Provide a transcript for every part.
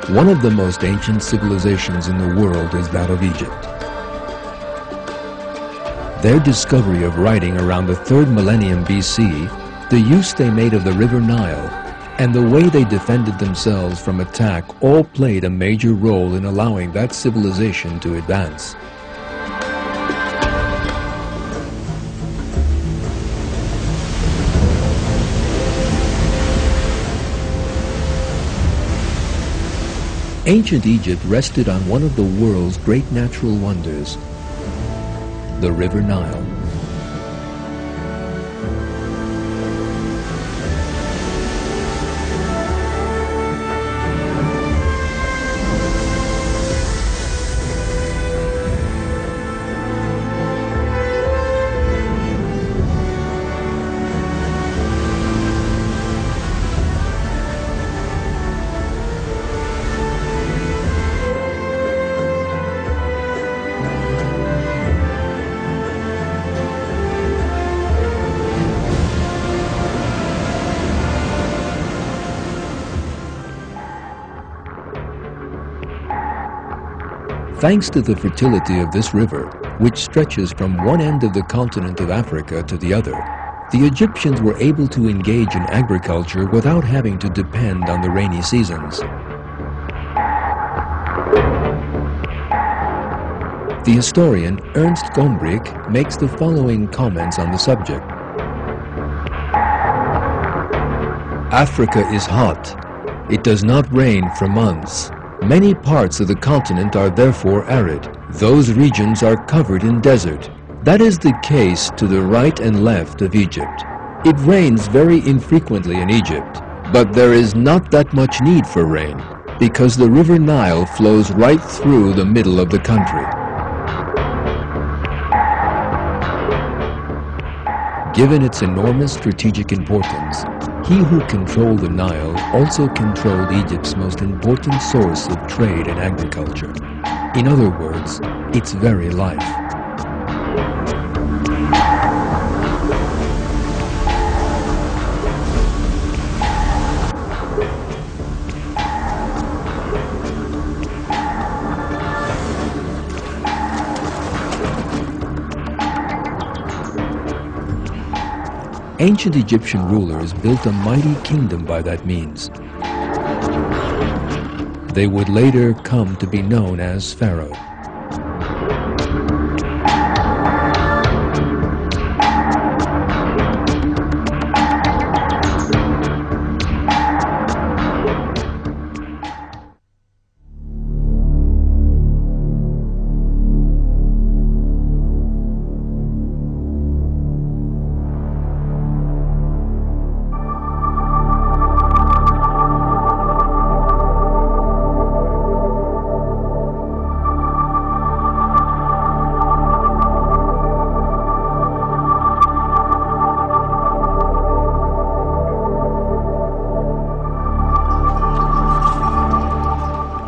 One of the most ancient civilizations in the world is that of Egypt. Their discovery of writing around the 3rd millennium BC, the use they made of the River Nile, and the way they defended themselves from attack all played a major role in allowing that civilization to advance. Ancient Egypt rested on one of the world's great natural wonders, the River Nile. Thanks to the fertility of this river, which stretches from one end of the continent of Africa to the other, the Egyptians were able to engage in agriculture without having to depend on the rainy seasons. The historian Ernst Gombrich makes the following comments on the subject. Africa is hot. It does not rain for months. Many parts of the continent are therefore arid. Those regions are covered in desert. That is the case to the right and left of Egypt. It rains very infrequently in Egypt, but there is not that much need for rain, because the River Nile flows right through the middle of the country. Given its enormous strategic importance, he who controlled the Nile also controlled Egypt's most important source of trade and agriculture. In other words, its very life. Ancient Egyptian rulers built a mighty kingdom by that means. They would later come to be known as Pharaoh.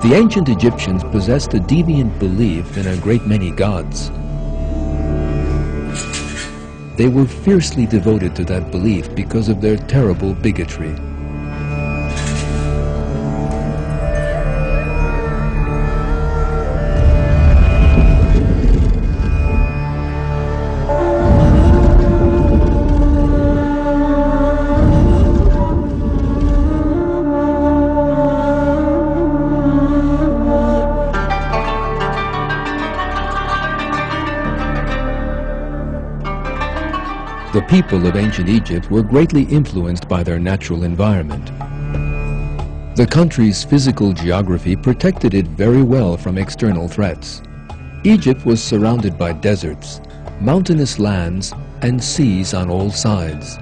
The ancient Egyptians possessed a deviant belief in a great many gods. They were fiercely devoted to that belief because of their terrible bigotry. The people of ancient Egypt were greatly influenced by their natural environment. The country's physical geography protected it very well from external threats. Egypt was surrounded by deserts, mountainous lands, and seas on all sides.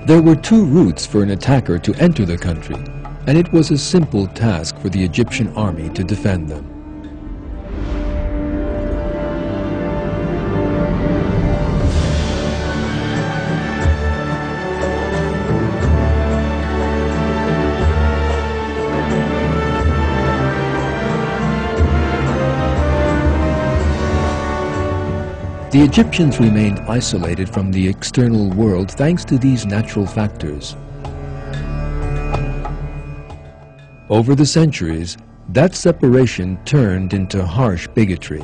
There were two routes for an attacker to enter the country, and it was a simple task for the Egyptian army to defend them. The Egyptians remained isolated from the external world thanks to these natural factors. Over the centuries, that separation turned into harsh bigotry.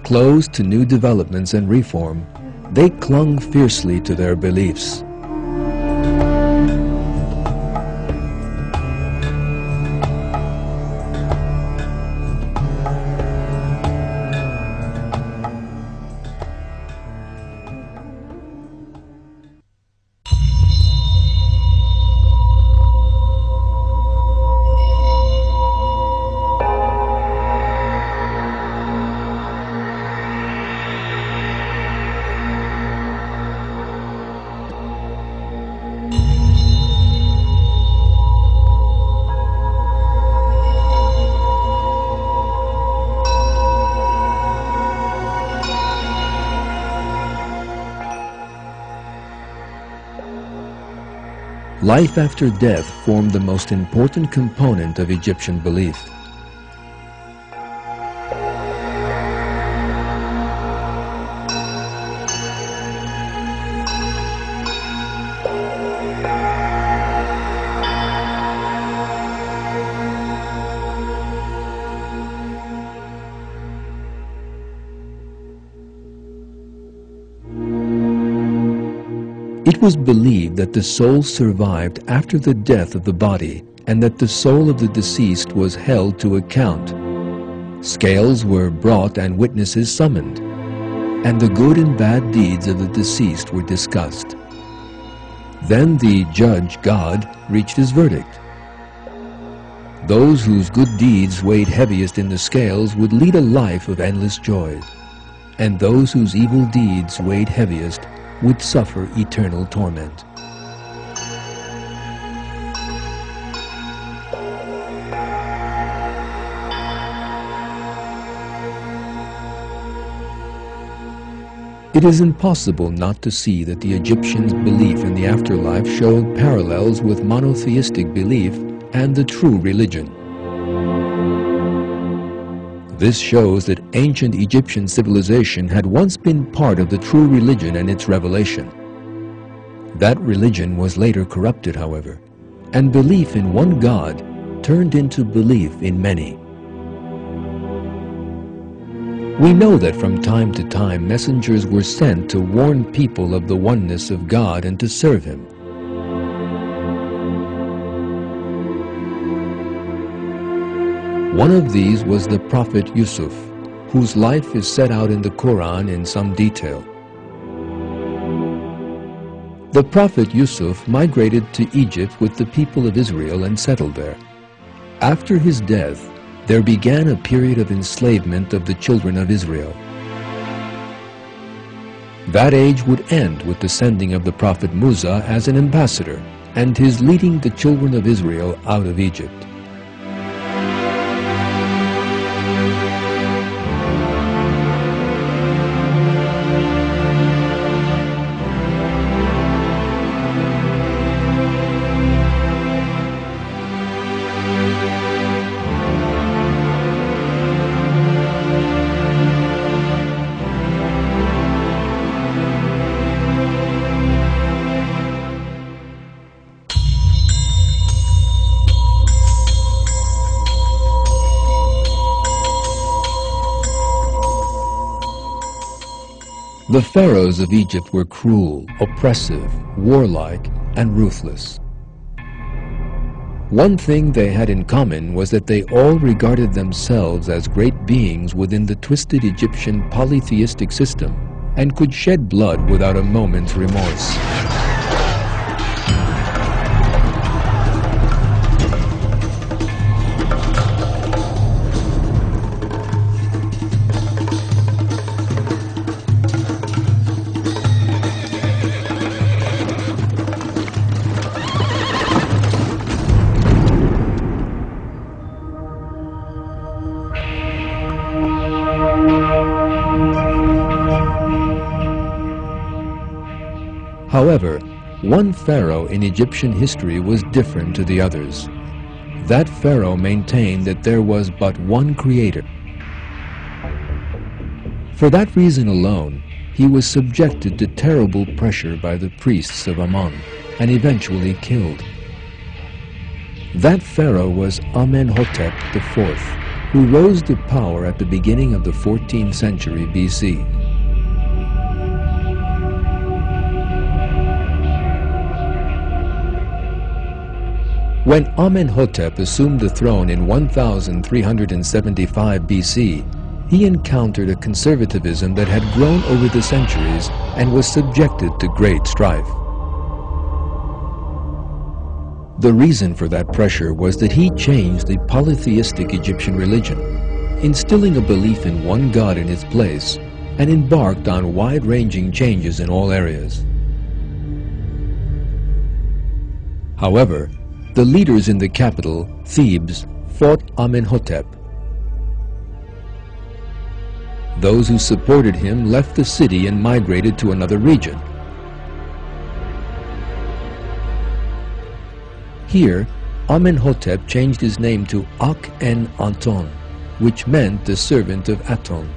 Closed to new developments and reform, they clung fiercely to their beliefs. Life after death formed the most important component of Egyptian belief. It was believed that the soul survived after the death of the body and that the soul of the deceased was held to account. Scales were brought and witnesses summoned, and the good and bad deeds of the deceased were discussed. Then the judge, God, reached his verdict. Those whose good deeds weighed heaviest in the scales would lead a life of endless joy, and those whose evil deeds weighed heaviest would suffer eternal torment. It is impossible not to see that the Egyptians' belief in the afterlife showed parallels with monotheistic belief and the true religion. This shows that ancient Egyptian civilization had once been part of the true religion and its revelation. That religion was later corrupted, however, and belief in one God turned into belief in many. We know that from time to time messengers were sent to warn people of the oneness of God and to serve Him. One of these was the prophet Yusuf, whose life is set out in the Quran in some detail. The prophet Yusuf migrated to Egypt with the people of Israel and settled there. After his death, there began a period of enslavement of the children of Israel. That age would end with the sending of the prophet Musa as an ambassador and his leading the children of Israel out of Egypt. The pharaohs of Egypt were cruel, oppressive, warlike, and ruthless. One thing they had in common was that they all regarded themselves as great beings within the twisted Egyptian polytheistic system and could shed blood without a moment's remorse. However, one pharaoh in Egyptian history was different to the others. That pharaoh maintained that there was but one creator. For that reason alone, he was subjected to terrible pressure by the priests of Amun and eventually killed. That pharaoh was Amenhotep IV, who rose to power at the beginning of the 14th century BC. When Amenhotep assumed the throne in 1375 BC, he encountered a conservatism that had grown over the centuries and was subjected to great strife. The reason for that pressure was that he changed the polytheistic Egyptian religion, instilling a belief in one God in its place, and embarked on wide-ranging changes in all areas. However, the leaders in the capital, Thebes, fought Amenhotep. Those who supported him left the city and migrated to another region. Here, Amenhotep changed his name to Akhenaton, which meant the servant of Aton.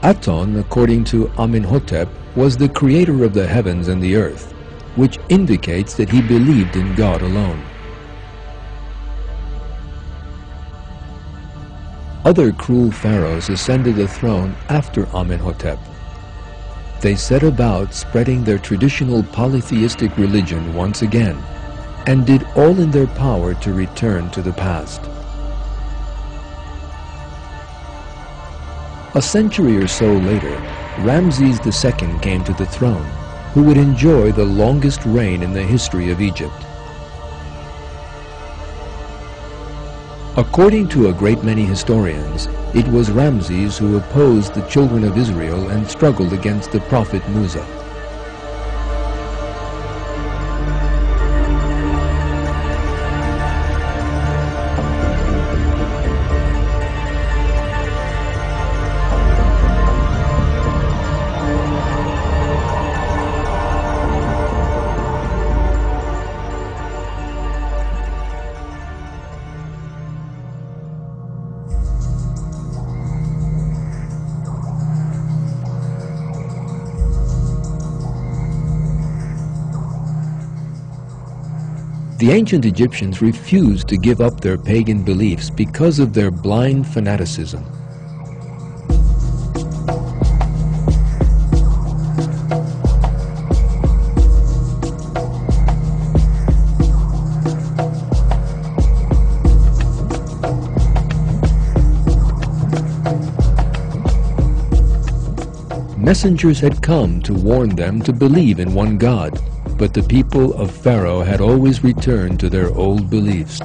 Aton, according to Amenhotep, was the creator of the heavens and the earth, which indicates that he believed in God alone. Other cruel pharaohs ascended the throne after Amenhotep. They set about spreading their traditional polytheistic religion once again, and did all in their power to return to the past. A century or so later, Ramses II came to the throne, who would enjoy the longest reign in the history of Egypt. According to a great many historians, it was Ramses who opposed the children of Israel and struggled against the prophet Musa. The ancient Egyptians refused to give up their pagan beliefs because of their blind fanaticism. Messengers had come to warn them to believe in one God, but the people of Pharaoh had always returned to their old beliefs.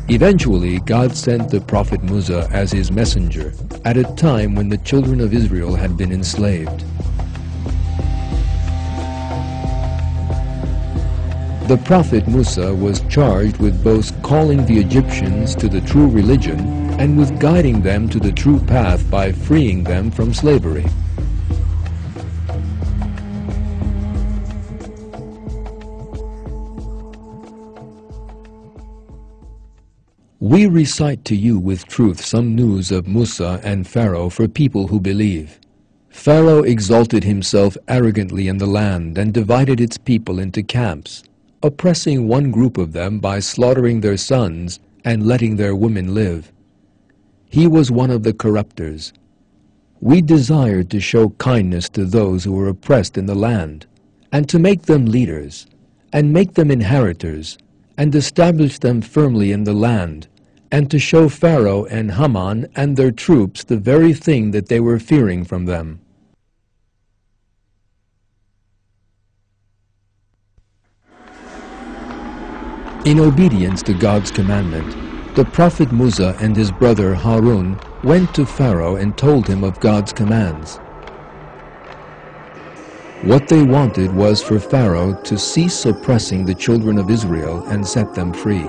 Eventually, God sent the prophet Musa as his messenger at a time when the children of Israel had been enslaved. The prophet Musa was charged with both calling the Egyptians to the true religion and with guiding them to the true path by freeing them from slavery. We recite to you with truth some news of Musa and Pharaoh for people who believe. Pharaoh exalted himself arrogantly in the land and divided its people into camps, oppressing one group of them by slaughtering their sons and letting their women live. He was one of the corruptors. We desired to show kindness to those who were oppressed in the land, and to make them leaders, and make them inheritors, and establish them firmly in the land, and to show Pharaoh and Haman and their troops the very thing that they were fearing from them. In obedience to God's commandment, the prophet Musa and his brother Harun went to Pharaoh and told him of God's commands. What they wanted was for Pharaoh to cease oppressing the children of Israel and set them free.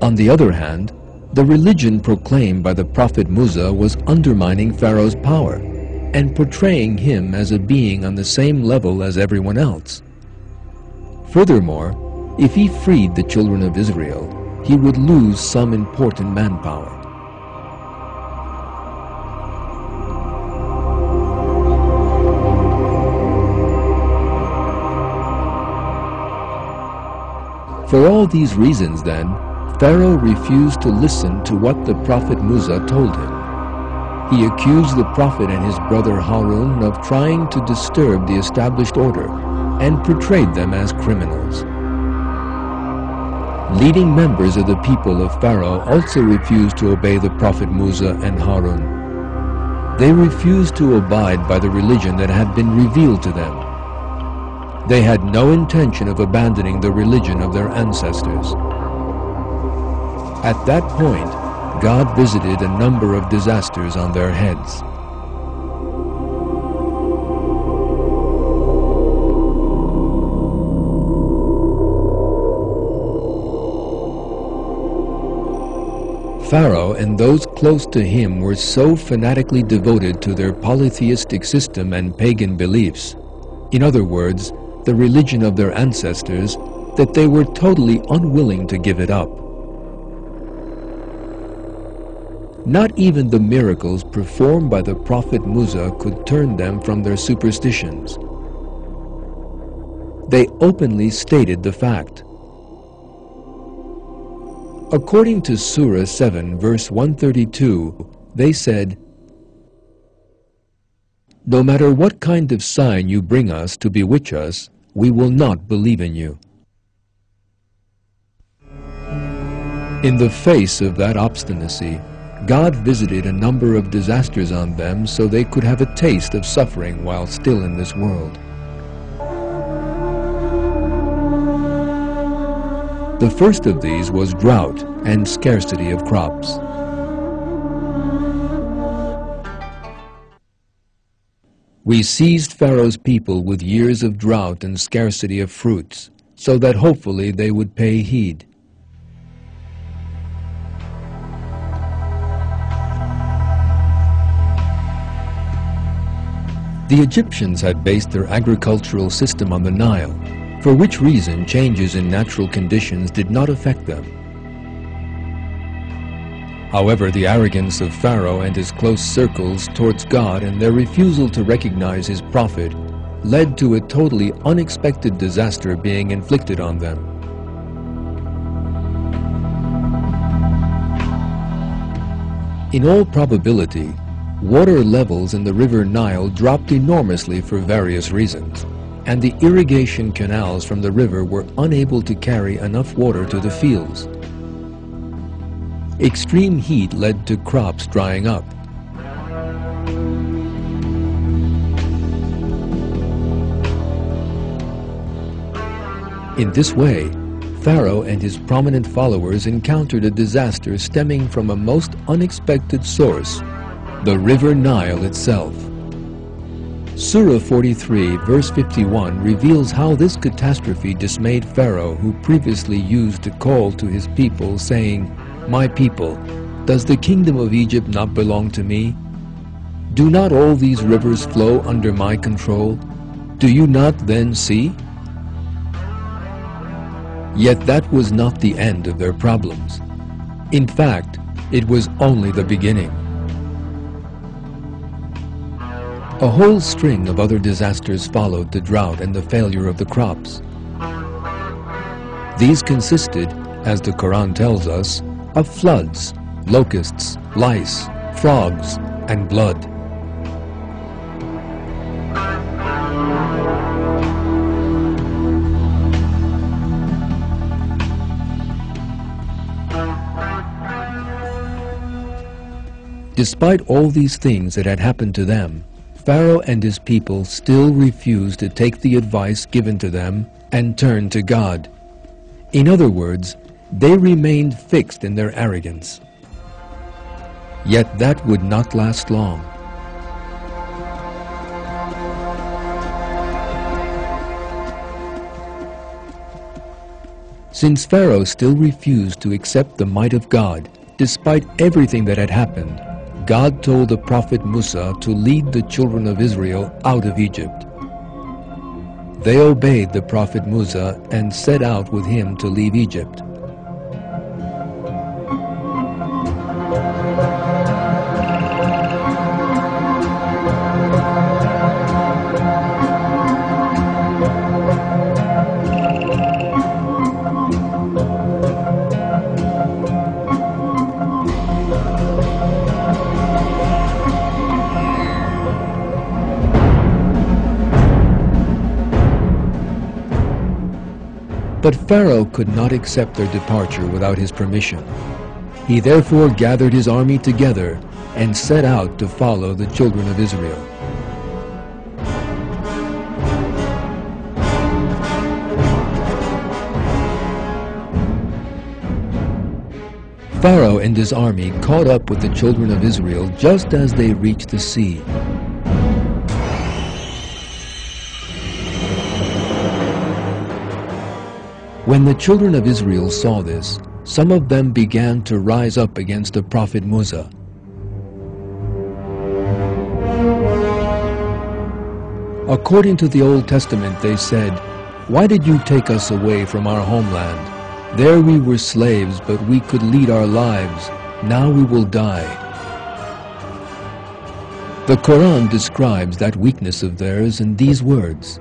On the other hand, the religion proclaimed by the prophet Musa was undermining Pharaoh's power and portraying him as a being on the same level as everyone else. Furthermore, if he freed the children of Israel, he would lose some important manpower. For all these reasons then, Pharaoh refused to listen to what the prophet Musa told him. He accused the prophet and his brother Harun of trying to disturb the established order and portrayed them as criminals. Leading members of the people of Pharaoh also refused to obey the prophet Musa and Harun. They refused to abide by the religion that had been revealed to them. They had no intention of abandoning the religion of their ancestors. At that point, God visited a number of disasters on their heads. Pharaoh and those close to him were so fanatically devoted to their polytheistic system and pagan beliefs, in other words, the religion of their ancestors, that they were totally unwilling to give it up. Not even the miracles performed by the prophet Musa could turn them from their superstitions. They openly stated the fact. According to Surah 7, verse 132, they said, "No matter what kind of sign you bring us to bewitch us, we will not believe in you." In the face of that obstinacy, God visited a number of disasters on them so they could have a taste of suffering while still in this world. The first of these was drought and scarcity of crops. We seized Pharaoh's people with years of drought and scarcity of fruits, so that hopefully they would pay heed. The Egyptians had based their agricultural system on the Nile, for which reason changes in natural conditions did not affect them. However, the arrogance of Pharaoh and his close circles towards God and their refusal to recognize his prophet led to a totally unexpected disaster being inflicted on them. In all probability, water levels in the river Nile dropped enormously for various reasons, and the irrigation canals from the river were unable to carry enough water to the fields. Extreme heat led to crops drying up. In this way, Pharaoh and his prominent followers encountered a disaster stemming from a most unexpected source, the river Nile itself. Surah 43, verse 51 reveals how this catastrophe dismayed Pharaoh, who previously used to call to his people, saying, "My people, does the kingdom of Egypt not belong to me? Do not all these rivers flow under my control? Do you not then see?" Yet that was not the end of their problems. In fact, it was only the beginning. A whole string of other disasters followed the drought and the failure of the crops. These consisted, as the Quran tells us, of floods, locusts, lice, frogs, and blood. Despite all these things that had happened to them, Pharaoh and his people still refused to take the advice given to them and turn to God. In other words, they remained fixed in their arrogance. Yet that would not last long. Since Pharaoh still refused to accept the might of God, despite everything that had happened, God told the prophet Musa to lead the children of Israel out of Egypt. They obeyed the prophet Musa and set out with him to leave Egypt. But Pharaoh could not accept their departure without his permission. He therefore gathered his army together and set out to follow the children of Israel. Pharaoh and his army caught up with the children of Israel just as they reached the sea. When the children of Israel saw this, some of them began to rise up against the prophet Musa. According to the Old Testament, they said, "Why did you take us away from our homeland? There we were slaves, but we could lead our lives. Now we will die." The Quran describes that weakness of theirs in these words.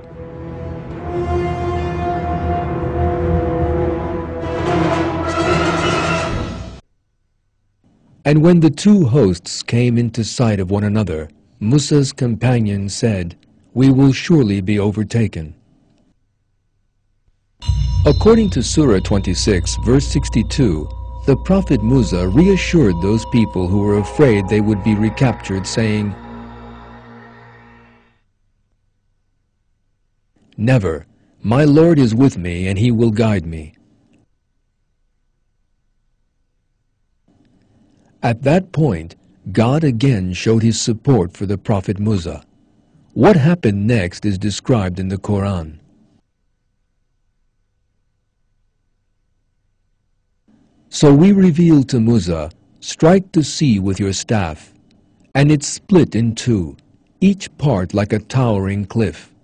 And when the two hosts came into sight of one another, Musa's companion said, "We will surely be overtaken." According to Surah 26, verse 62, the Prophet Musa reassured those people who were afraid they would be recaptured, saying, "Never, my Lord is with me and he will guide me." At that point, God again showed his support for the Prophet Musa. What happened next is described in the Quran. So we revealed to Musa, "Strike the sea with your staff," and it split in two, each part like a towering cliff.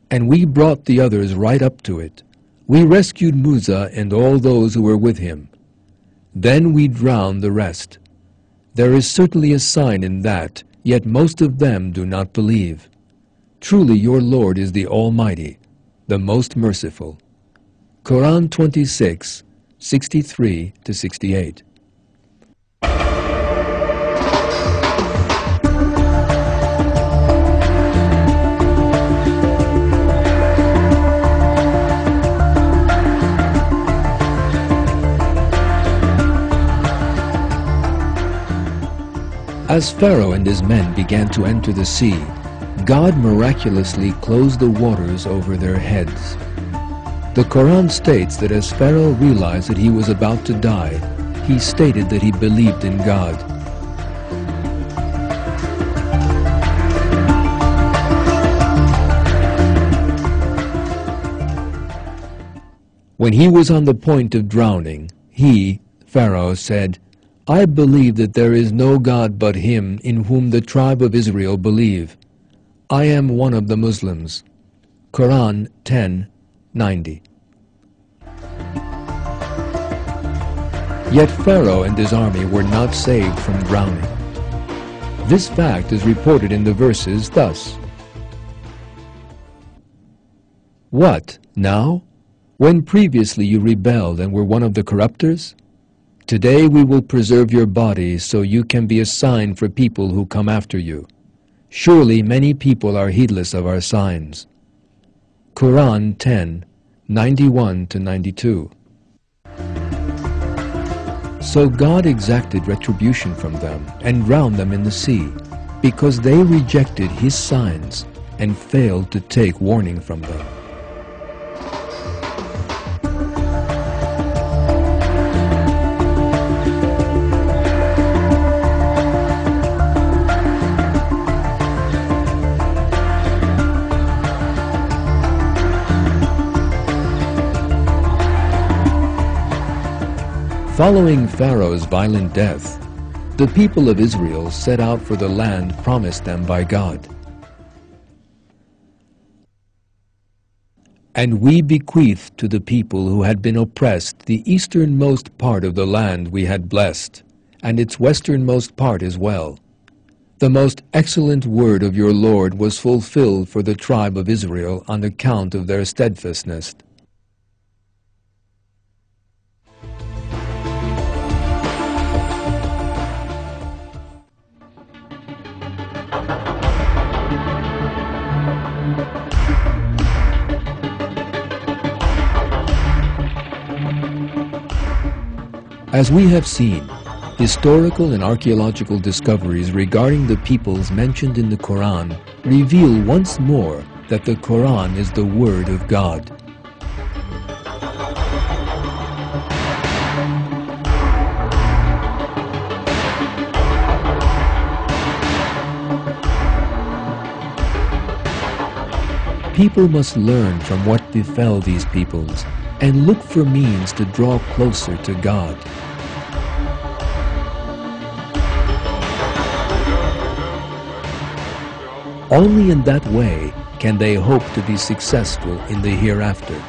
And we brought the others right up to it. We rescued Musa and all those who were with him. Then we drowned the rest. There is certainly a sign in that, yet most of them do not believe. Truly your Lord is the Almighty, the Most Merciful. Quran 26, 63 to 68. As Pharaoh and his men began to enter the sea, God miraculously closed the waters over their heads. The Quran states that as Pharaoh realized that he was about to die, he stated that he believed in God. When he was on the point of drowning, he, Pharaoh, said, "I believe that there is no God but him in whom the tribe of Israel believe. I am one of the Muslims." Quran 10:90. Yet Pharaoh and his army were not saved from drowning. This fact is reported in the verses thus. What, now? When previously you rebelled and were one of the corruptors? Today we will preserve your body so you can be a sign for people who come after you. Surely many people are heedless of our signs. Quran 10:91 to 92. So God exacted retribution from them and drowned them in the sea, because they rejected his signs and failed to take warning from them. Following Pharaoh's violent death, the people of Israel set out for the land promised them by God. And we bequeathed to the people who had been oppressed the easternmost part of the land we had blessed, and its westernmost part as well. The most excellent word of your Lord was fulfilled for the tribe of Israel on account of their steadfastness. As we have seen, historical and archaeological discoveries regarding the peoples mentioned in the Quran reveal once more that the Quran is the Word of God. People must learn from what befell these peoples and look for means to draw closer to God. Only in that way can they hope to be successful in the hereafter.